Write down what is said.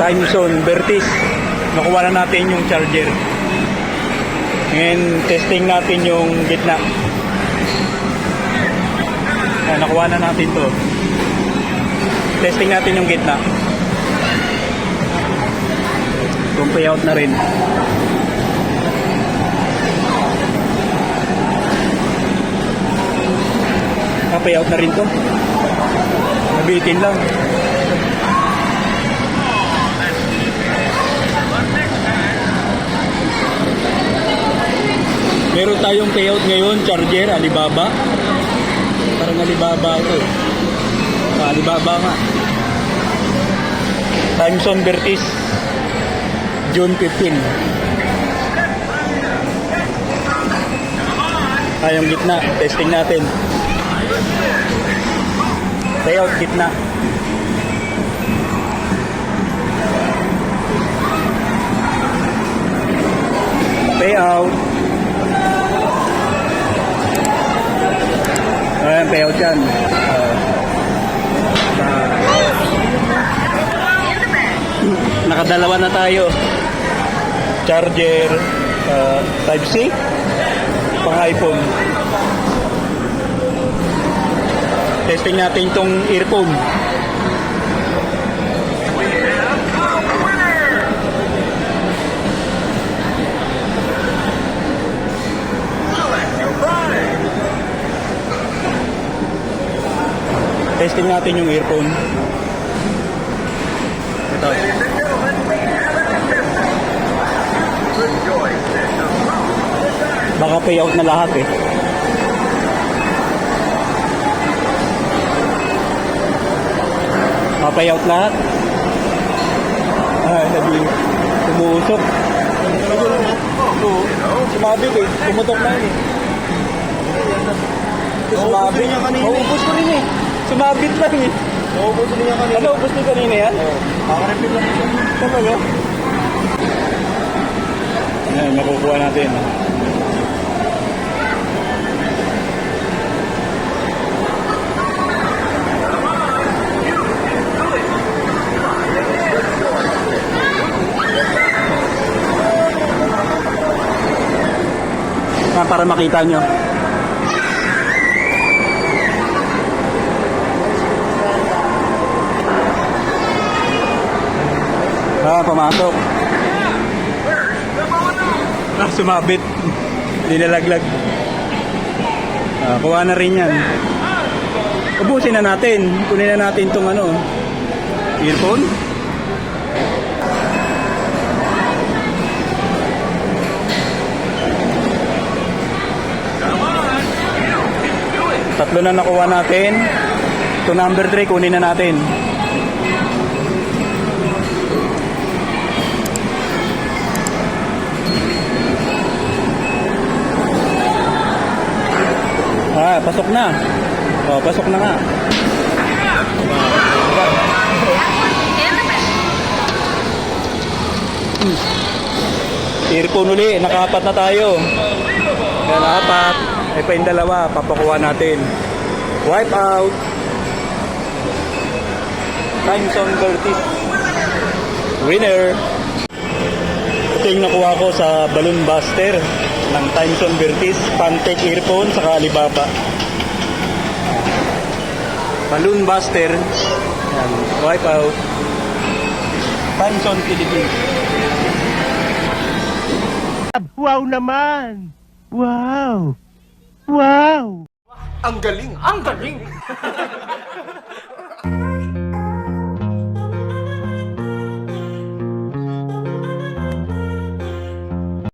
Timeson Vertis. Nakuha na natin yung charger. Ngayon, testing natin yung gitna. Nakuha na natin to. Testing natin yung gitna. Kung payout na rin. Payout na rin to. Nabitin lang. Meron tayong payout ngayon, charger, Alibaba. Parang Alibaba ito. Alibaba nga. Timeson Vertis, June 15. Yung gitna, testing natin. Payout gitna. Payout. Ayan, payout yan. Nakadalawa na tayo. Charger, Type-C, pang iPhone. Testing natin itong earphone. Testing natin yung earphone. Ito. Baka payout na lahat eh. Payout lahat. Umuusok. Sumabit eh. Pumutok na yun eh. Sumabit. Maubos ko rin eh. Sumabit lang eh. Maubos ko rin niya kanina. Ano, ubos niya kanina yan? Oo. Makarepeat lang siya. Talaga? Ayan, makukuha natin. Para makita nyo. Pumasok. Sumabit. Nilalaglag. Kuha na rin yan. Ubusin na natin. Kunin na natin itong earphone. Tatlo na nakuha natin. Ito number 3, kunin na natin. Pasok na. Pasok na nga. Earphone uli, naka-4 na tayo. Kaya 4. Ay pa yung 2, papakuha natin. Wipe out. Timeson Vertis. Winner. Ito yung nakuha ko sa Balloon Buster ng Timeson Vertis. Pantech earphone sa Alibaba. Balloon Buster. Yan. Wipe out. Timeson Philippines. Wow naman! Wow! Wow! Ang galing! Ang galing!